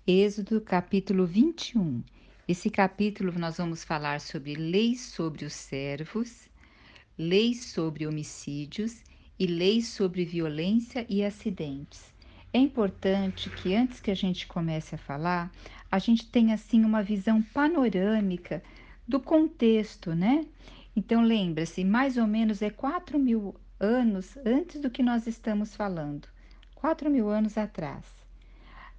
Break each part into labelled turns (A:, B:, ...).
A: Êxodo capítulo 21. Esse capítulo nós vamos falar sobre leis sobre os servos, leis sobre homicídios e leis sobre violência e acidentes. É importante que antes que a gente comece a falar, a gente tenha assim uma visão panorâmica do contexto, né? Então lembra-se, mais ou menos é 4.000 anos antes do que nós estamos falando, 4.000 anos atrás.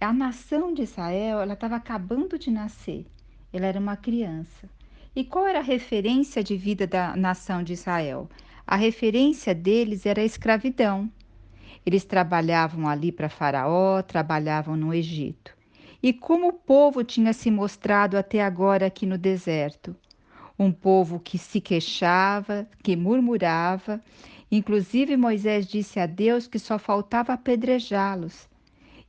A: A nação de Israel, ela estava acabando de nascer. Ela era uma criança. E qual era a referência de vida da nação de Israel? A referência deles era a escravidão. Eles trabalhavam ali para Faraó, trabalhavam no Egito. E como o povo tinha se mostrado até agora aqui no deserto? Um povo que se queixava, que murmurava. Inclusive Moisés disse a Deus que só faltava apedrejá-los.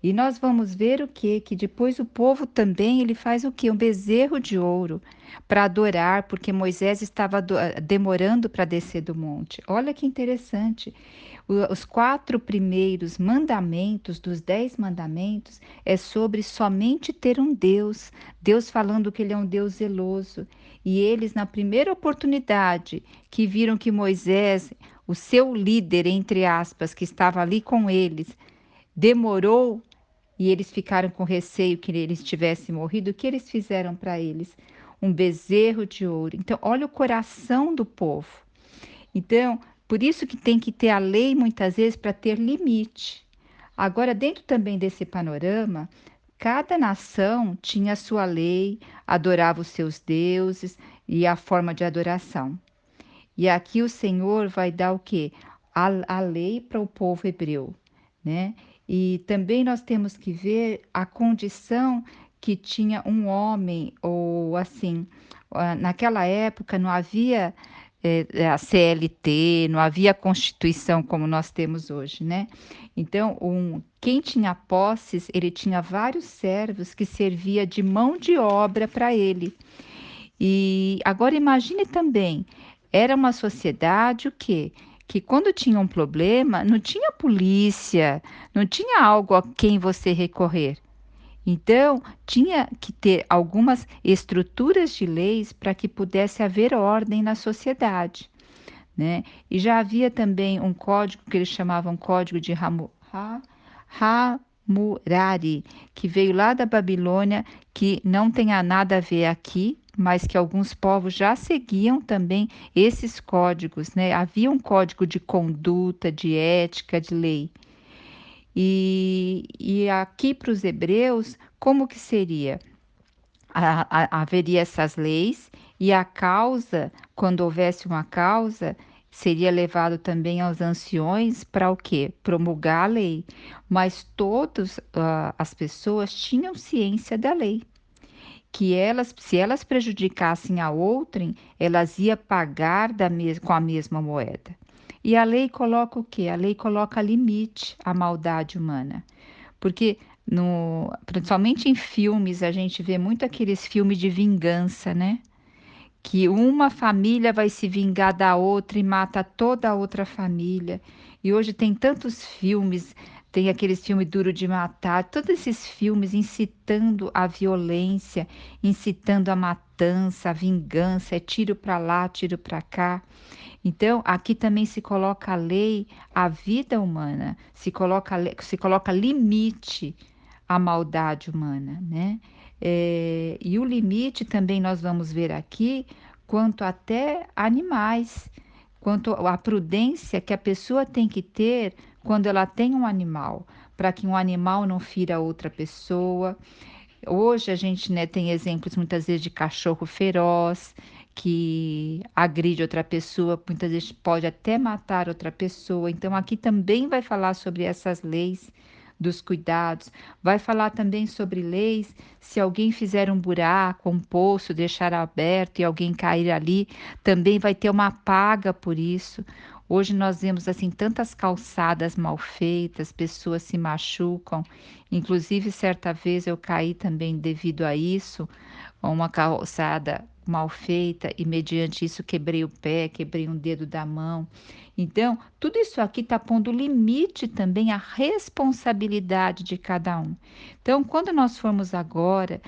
A: E nós vamos ver o que? Que depois o povo também ele faz o que? Um bezerro de ouro para adorar, porque Moisés estava demorando para descer do monte. Olha que interessante. Os 4 primeiros mandamentos dos 10 mandamentos é sobre somente ter um Deus. Deus falando que ele é um Deus zeloso. E eles, na primeira oportunidade que viram que Moisés, o seu líder, entre aspas, que estava ali com eles, demorou e eles ficaram com receio que eles tivessem morrido, o que eles fizeram para eles? Um bezerro de ouro. Então, olha o coração do povo. Então, por isso que tem que ter a lei muitas vezes para ter limite. Agora, dentro também desse panorama, cada nação tinha a sua lei, adorava os seus deuses e a forma de adoração. E aqui o Senhor vai dar o quê? A lei para o povo hebreu, né? E também nós temos que ver a condição que tinha um homem, ou assim, naquela época não havia a CLT, não havia Constituição como nós temos hoje, né? Então, quem tinha posses, ele tinha vários servos que servia de mão de obra para ele. E agora imagine também, era uma sociedade o quê? Que quando tinha um problema, não tinha polícia, não tinha algo a quem você recorrer. Então, tinha que ter algumas estruturas de leis para que pudesse haver ordem na sociedade, né? E já havia também um código que eles chamavam Código de Hammurabi, que veio lá da Babilônia, que não tem nada a ver aqui, mas que alguns povos já seguiam também esses códigos, né? Havia um código de conduta, de ética, de lei. E aqui para os hebreus, como que seria? Haveria essas leis e a causa, quando houvesse uma causa, seria levado também aos anciões para o quê? Promulgar a lei. Mas todas as pessoas tinham ciência da lei, que elas, se elas prejudicassem a outrem, elas iam pagar com a mesma moeda. E a lei coloca o quê? A lei coloca limite à maldade humana. Porque principalmente em filmes, a gente vê muito aqueles filmes de vingança, né? Que uma família vai se vingar da outra e mata toda a outra família. E hoje tem tantos filmes, tem aqueles filmes Duro de Matar, todos esses filmes incitando a violência, incitando a matança, a vingança, é tiro para lá, tiro para cá. Então, aqui também se coloca a lei à vida humana, se coloca limite à maldade humana, né? E o limite também nós vamos ver aqui quanto até animais, quanto à prudência que a pessoa tem que ter quando ela tem um animal, para que um animal não fira outra pessoa. Hoje a gente, né, tem exemplos muitas vezes de cachorro feroz que agride outra pessoa, muitas vezes pode até matar outra pessoa. Então aqui também vai falar sobre essas leis dos cuidados, vai falar também sobre leis se alguém fizer um buraco, um poço, deixar aberto e alguém cair ali, também vai ter uma paga por isso. Hoje nós vemos assim tantas calçadas mal feitas, pessoas se machucam. Inclusive, certa vez eu caí também devido a isso, uma calçada mal feita e mediante isso quebrei o pé, quebrei um dedo da mão. Então, tudo isso aqui está pondo limite também à responsabilidade de cada um. Então, quando nós formos agora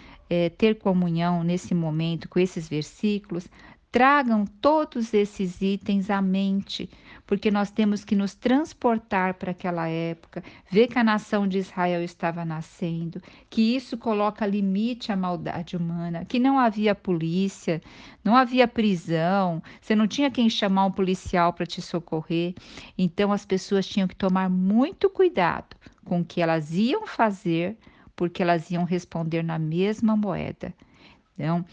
A: ter comunhão nesse momento com esses versículos, tragam todos esses itens à mente, porque nós temos que nos transportar para aquela época, ver que a nação de Israel estava nascendo, que isso coloca limite à maldade humana, que não havia polícia, não havia prisão, você não tinha quem chamar um policial para te socorrer. Então as pessoas tinham que tomar muito cuidado com o que elas iam fazer, porque elas iam responder na mesma moeda. Então,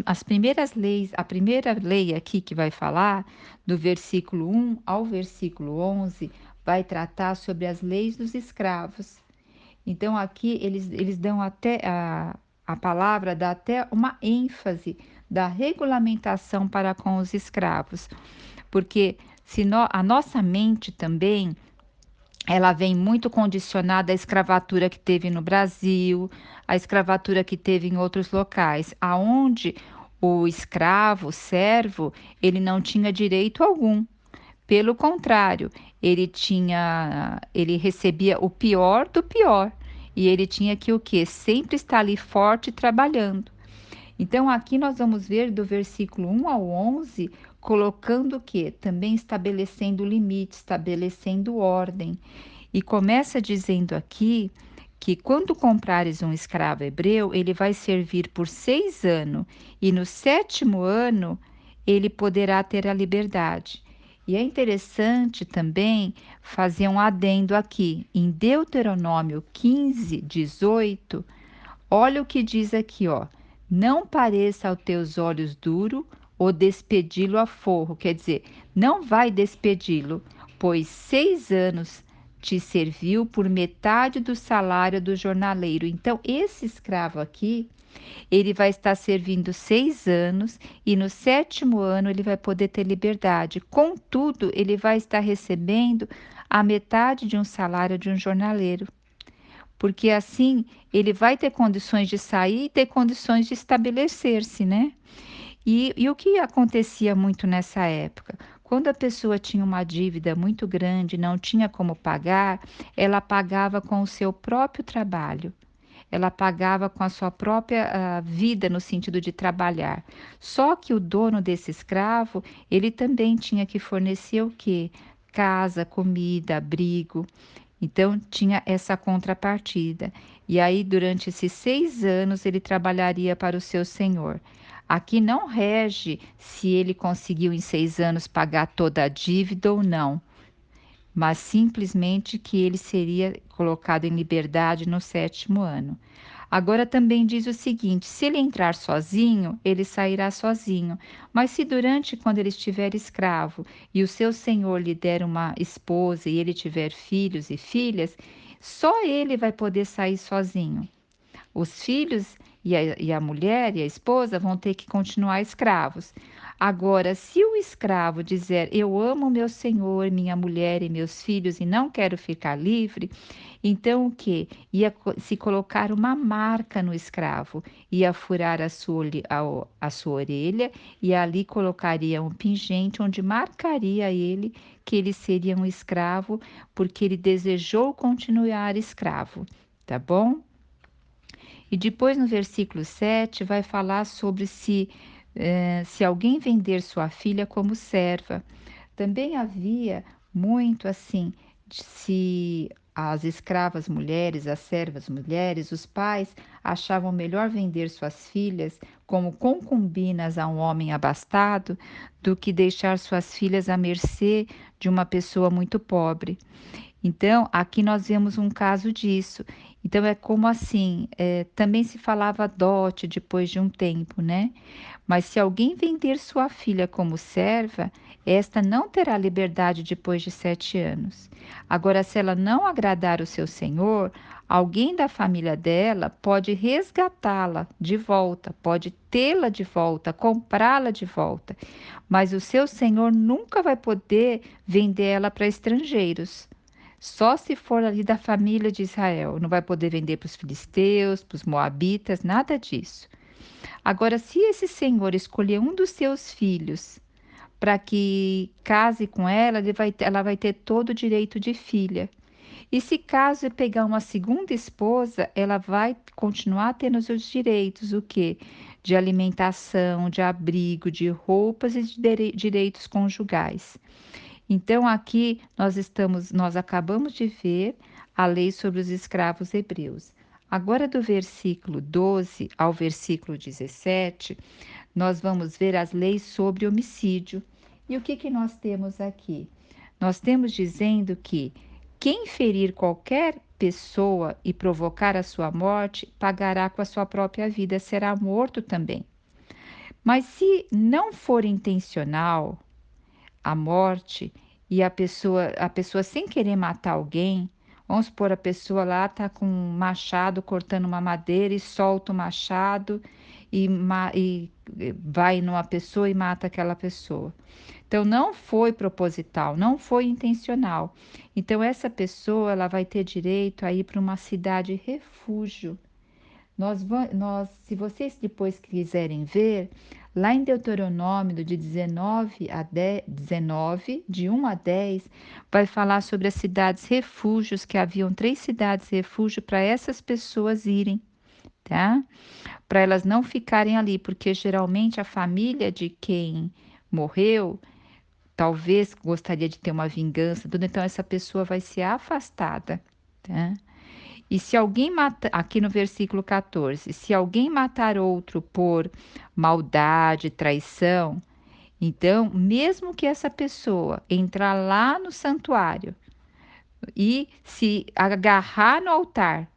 A: as primeiras leis, a primeira lei aqui que vai falar, do versículo 1 ao versículo 11, vai tratar sobre as leis dos escravos. Então, aqui eles dão até, a palavra dá até uma ênfase da regulamentação para com os escravos, porque a nossa mente também ela vem muito condicionada à escravatura que teve no Brasil, à escravatura que teve em outros locais, aonde o escravo, o servo, ele não tinha direito algum. Pelo contrário, ele recebia o pior do pior e ele tinha que o quê? Sempre estar ali forte trabalhando. Então, aqui nós vamos ver do versículo 1 ao 11, colocando o quê? Também estabelecendo limite, estabelecendo ordem. E começa dizendo aqui que quando comprares um escravo hebreu, ele vai servir por 6 anos, e no 7º ano ele poderá ter a liberdade. E é interessante também fazer um adendo aqui. Em Deuteronômio 15:18, olha o que diz aqui, ó. Não pareça aos teus olhos duro ou despedi-lo a forro. Quer dizer, não vai despedi-lo, pois 6 anos te serviu por metade do salário do jornaleiro. Então, esse escravo aqui, ele vai estar servindo 6 anos e no 7º ano ele vai poder ter liberdade. Contudo, ele vai estar recebendo a metade de um salário de um jornaleiro, porque assim ele vai ter condições de sair e ter condições de estabelecer-se, né? E o que acontecia muito nessa época? Quando a pessoa tinha uma dívida muito grande, não tinha como pagar, ela pagava com o seu próprio trabalho. Ela pagava com a sua própria vida no sentido de trabalhar. Só que o dono desse escravo, ele também tinha que fornecer o quê? Casa, comida, abrigo. Então, tinha essa contrapartida. E aí, durante esses 6 anos, ele trabalharia para o seu senhor. Aqui não rege se ele conseguiu em 6 anos pagar toda a dívida ou não, mas simplesmente que ele seria colocado em liberdade no 7º ano. Agora também diz o seguinte: se ele entrar sozinho, ele sairá sozinho. Mas se quando ele estiver escravo, e o seu senhor lhe der uma esposa e ele tiver filhos e filhas, só ele vai poder sair sozinho. Os filhos e a mulher e a esposa vão ter que continuar escravos. Agora, se o escravo dizer eu amo meu senhor, minha mulher e meus filhos e não quero ficar livre, então o que? Ia se colocar uma marca no escravo, ia furar a sua orelha e ali colocaria um pingente onde marcaria ele que ele seria um escravo porque ele desejou continuar escravo, tá bom? E depois no versículo 7 vai falar sobre se alguém vender sua filha como serva. Também havia muito assim, se as escravas mulheres, as servas mulheres, os pais achavam melhor vender suas filhas como concubinas a um homem abastado do que deixar suas filhas à mercê de uma pessoa muito pobre. Então, aqui nós vemos um caso disso. Então, é como assim, também se falava dote depois de um tempo, né? Mas se alguém vender sua filha como serva, esta não terá liberdade depois de 7 anos. Agora, se ela não agradar o seu senhor, alguém da família dela pode resgatá-la de volta, pode tê-la de volta, comprá-la de volta. Mas o seu senhor nunca vai poder vender ela para estrangeiros. Só se for ali da família de Israel. Não vai poder vender para os filisteus, para os moabitas, nada disso. Agora, se esse senhor escolher um dos seus filhos para que case com ela, ela vai ter todo o direito de filha. E se caso pegar uma segunda esposa, ela vai continuar tendo os seus direitos, o quê? De alimentação, de abrigo, de roupas e de direitos conjugais. Então aqui nós acabamos de ver a lei sobre os escravos hebreus. Agora do versículo 12 ao versículo 17, nós vamos ver as leis sobre homicídio. E o que que nós temos aqui? Nós temos dizendo que quem ferir qualquer pessoa e provocar a sua morte, pagará com a sua própria vida, será morto também. Mas se não for intencional a morte e a pessoa sem querer matar alguém, vamos supor a pessoa lá tá com um machado cortando uma madeira e solta o machado e vai numa pessoa e mata aquela pessoa. Então não foi proposital, não foi intencional. Então essa pessoa ela vai ter direito a ir para uma cidade refúgio. Se vocês depois quiserem ver, lá em Deuteronômio de 19 a 10, 19, de 1 a 10, vai falar sobre as cidades refúgios, que haviam 3 cidades refúgio para essas pessoas irem, tá? Para elas não ficarem ali, porque geralmente a família de quem morreu talvez gostaria de ter uma vingança, tudo, então essa pessoa vai ser afastada, tá? E se alguém mata, aqui no versículo 14, se alguém matar outro por maldade, traição, então, mesmo que essa pessoa entrar lá no santuário e se agarrar no altar,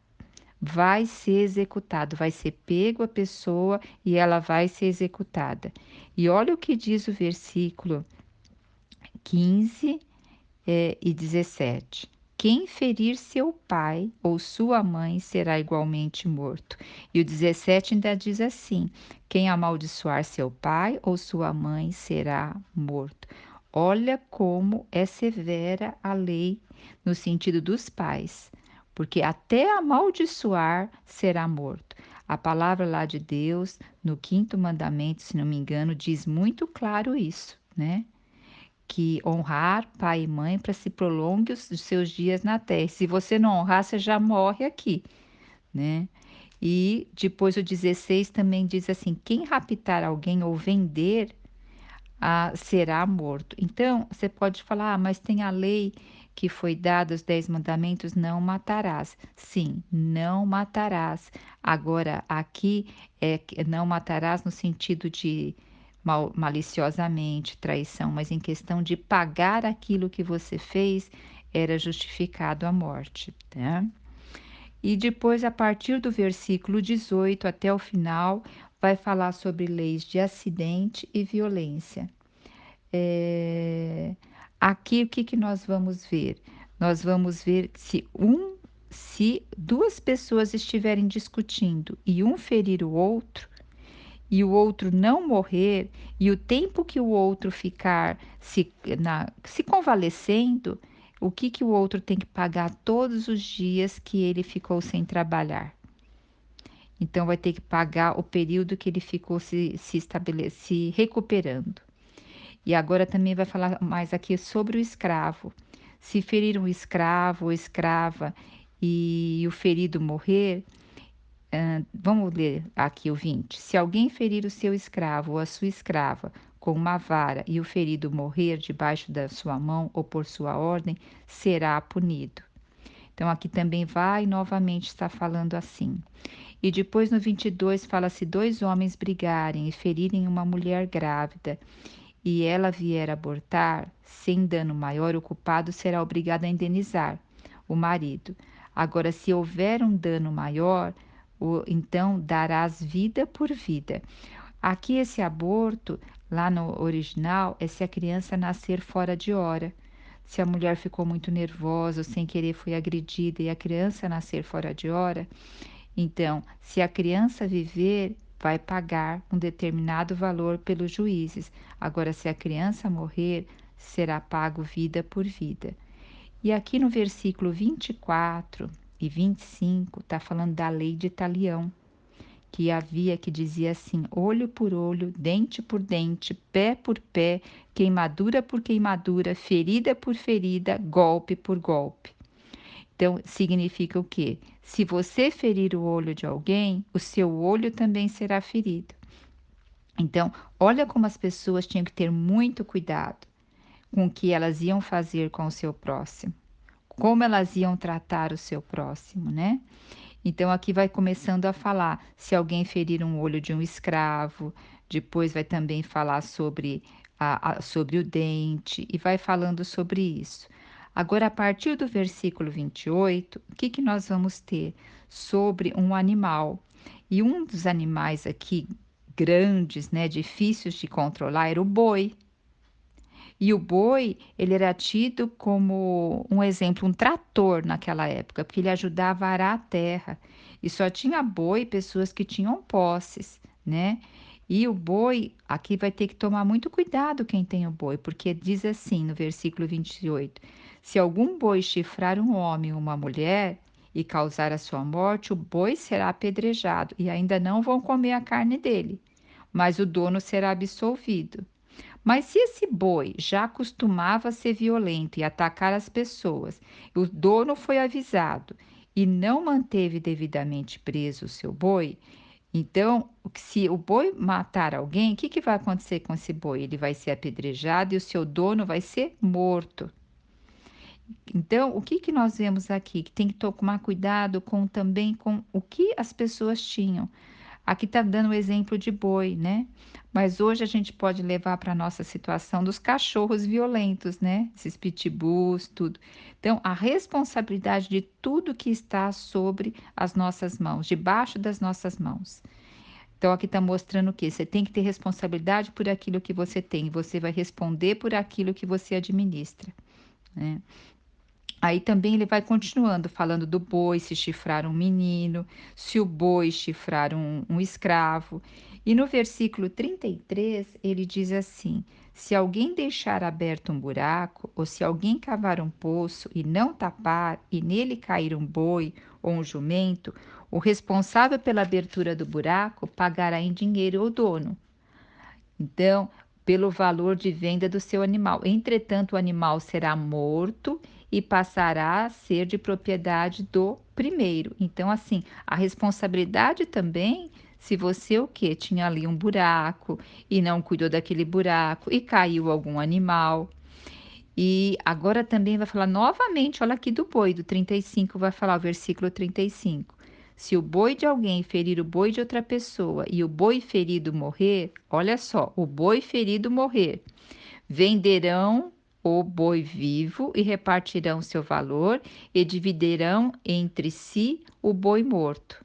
A: vai ser executado, vai ser pego a pessoa e ela vai ser executada. E olha o que diz o versículo 15 e 17. Quem ferir seu pai ou sua mãe será igualmente morto. E o 17 ainda diz assim: quem amaldiçoar seu pai ou sua mãe será morto. Olha como é severa a lei no sentido dos pais, porque até amaldiçoar será morto. A palavra lá de Deus, no quinto mandamento, se não me engano, diz muito claro isso, né? Que honrar pai e mãe para se prolongue os seus dias na terra. Se você não honrar, você já morre aqui, né? E depois o 16 também diz assim: quem raptar alguém ou vender será morto. Então, você pode falar, mas tem a lei que foi dada, os 10 mandamentos, não matarás. Sim, não matarás. Agora, aqui não matarás no sentido de maliciosamente, traição, mas em questão de pagar aquilo que você fez, era justificado a morte, tá? E depois, a partir do versículo 18 até o final, vai falar sobre leis de acidente e violência. É, Aqui o que que nós vamos ver? Nós vamos ver se duas pessoas estiverem discutindo e um ferir o outro e o outro não morrer e o tempo que o outro ficar se convalescendo, o que que o outro tem que pagar todos os dias que ele ficou sem trabalhar? Então vai ter que pagar o período que ele ficou se recuperando. E agora também vai falar mais aqui sobre o escravo. Se ferir um escravo ou escrava e o ferido morrer, vamos ler aqui o 20. Se alguém ferir o seu escravo ou a sua escrava com uma vara e o ferido morrer debaixo da sua mão ou por sua ordem, será punido. Então aqui também vai novamente estar falando assim. E depois no 22 fala: se 2 homens brigarem e ferirem uma mulher grávida e ela vier abortar, sem dano maior, o culpado será obrigado a indenizar o marido. Agora, se houver um dano maior, então darás vida por vida. Aqui, esse aborto, lá no original, é se a criança nascer fora de hora. Se a mulher ficou muito nervosa, ou sem querer foi agredida e a criança nascer fora de hora, então, se a criança viver, vai pagar um determinado valor pelos juízes. Agora, se a criança morrer, será pago vida por vida. E aqui no versículo 24 e 25, está falando da lei de talião, que dizia assim: olho por olho, dente por dente, pé por pé, queimadura por queimadura, ferida por ferida, golpe por golpe. Então, significa o quê? Se você ferir o olho de alguém, o seu olho também será ferido. Então, olha como as pessoas tinham que ter muito cuidado com o que elas iam fazer com o seu próximo, como elas iam tratar o seu próximo, né? Então, aqui vai começando a falar se alguém ferir um olho de um escravo, depois vai também falar sobre, sobre o dente, e vai falando sobre isso. Agora, a partir do versículo 28, o que, que nós vamos ter? Sobre um animal. E um dos animais aqui grandes, né, difíceis de controlar, era o boi. E o boi, ele era tido como um exemplo, um trator naquela época, porque ele ajudava a arar a terra. E só tinha boi pessoas que tinham posses, né? E o boi, aqui vai ter que tomar muito cuidado quem tem o boi, porque diz assim no versículo 28: se algum boi chifrar um homem ou uma mulher e causar a sua morte, o boi será apedrejado e ainda não vão comer a carne dele, mas o dono será absolvido. Mas se esse boi já costumava ser violento e atacar as pessoas, o dono foi avisado e não manteve devidamente preso o seu boi, então, se o boi matar alguém, o que, que vai acontecer com esse boi? Ele vai ser apedrejado e o seu dono vai ser morto. Então, o que, que nós vemos aqui? Que tem que tomar cuidado com também com o que as pessoas tinham. Aqui está dando o exemplo de boi, né? Mas hoje a gente pode levar para a nossa situação dos cachorros violentos, né? Esses pitbulls, tudo. Então, a responsabilidade de tudo que está sobre as nossas mãos, debaixo das nossas mãos. Então, aqui está mostrando o quê? Você tem que ter responsabilidade por aquilo que você tem, e você vai responder por aquilo que você administra, né? Aí também ele vai continuando, falando do boi, se chifrar um menino, se o boi chifrar um escravo. E no versículo 33, ele diz assim: se alguém deixar aberto um buraco, ou se alguém cavar um poço e não tapar, e nele cair um boi ou um jumento, o responsável pela abertura do buraco pagará em dinheiro ao dono. Então, pelo valor de venda do seu animal. Entretanto, o animal será morto e passará a ser de propriedade do primeiro. Então, assim, a responsabilidade também, se você o quê? Tinha ali um buraco e não cuidou daquele buraco e caiu algum animal. E agora também vai falar novamente, olha aqui do boi, do 35, vai falar o versículo 35. Se o boi de alguém ferir o boi de outra pessoa e o boi ferido morrer, olha só, o boi ferido morrer, venderão o boi vivo e repartirão seu valor e dividirão entre si o boi morto.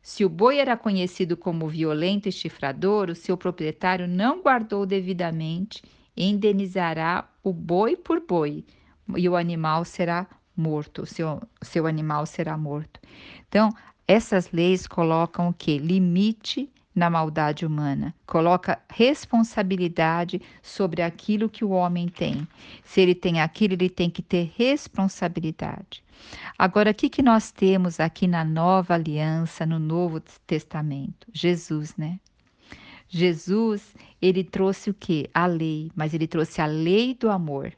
A: Se o boi era conhecido como violento e chifrador, o seu proprietário não guardou devidamente, indenizará o boi por boi e o animal será morto, seu animal será morto. Então, essas leis colocam o que? Limite na maldade humana, coloca responsabilidade sobre aquilo que o homem tem. Se ele tem aquilo, ele tem que ter responsabilidade. Agora, o que que nós temos aqui na Nova Aliança, no Novo Testamento? Jesus, né? Jesus, ele trouxe o quê? A lei, mas ele trouxe a lei do amor.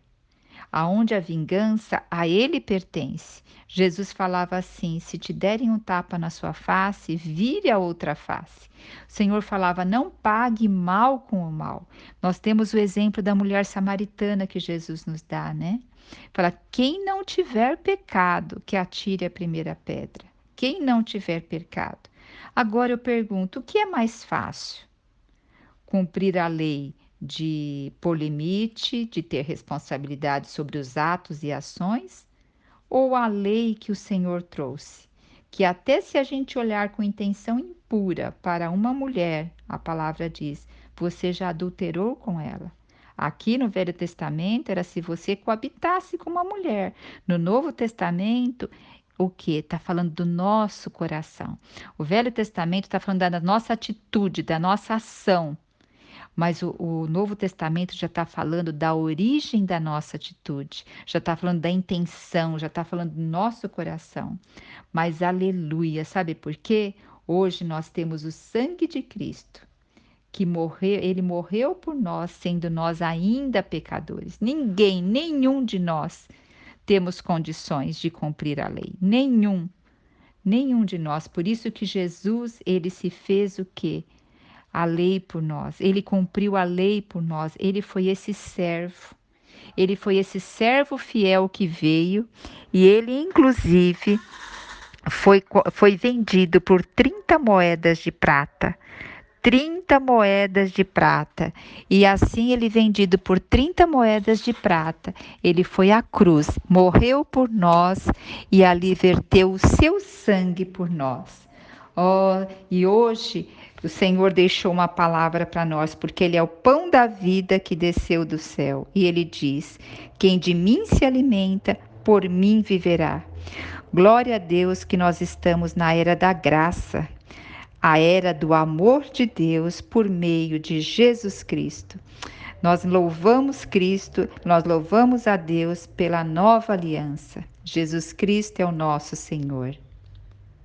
A: Aonde a vingança a ele pertence. Jesus falava assim: se te derem um tapa na sua face, vire a outra face. O Senhor falava: não pague mal com o mal. Nós temos o exemplo da mulher samaritana que Jesus nos dá, né? Fala: quem não tiver pecado, que atire a primeira pedra. Quem não tiver pecado. Agora eu pergunto: o que é mais fácil? Cumprir a lei de pôr limite, de ter responsabilidade sobre os atos e ações, ou a lei que o Senhor trouxe? Que até se a gente olhar com intenção impura para uma mulher, a palavra diz, você já adulterou com ela. Aqui no Velho Testamento era se você coabitasse com uma mulher. No Novo Testamento, o que? Está falando do nosso coração. O Velho Testamento está falando da nossa atitude, da nossa ação. Mas o Novo Testamento já está falando da origem da nossa atitude, já está falando da intenção, já está falando do nosso coração. Mas aleluia, sabe por quê? Hoje nós temos o sangue de Cristo, que morreu, ele morreu por nós, sendo nós ainda pecadores. Ninguém, nenhum de nós temos condições de cumprir a lei. Nenhum de nós. Por isso que Jesus, ele se fez o quê? A lei por nós. Ele cumpriu a lei por nós. Ele foi esse servo. Ele foi esse servo fiel que veio e ele, inclusive, foi vendido por 30 moedas de prata. 30 moedas de prata. E assim ele vendido por 30 moedas de prata, ele foi à cruz, morreu por nós e ali verteu o seu sangue por nós. Oh, e hoje o Senhor deixou uma palavra para nós, porque Ele é o pão da vida que desceu do céu. E Ele diz: quem de mim se alimenta, por mim viverá. Glória a Deus que nós estamos na era da graça, a era do amor de Deus por meio de Jesus Cristo. Nós louvamos Cristo, nós louvamos a Deus pela nova aliança. Jesus Cristo é o nosso Senhor.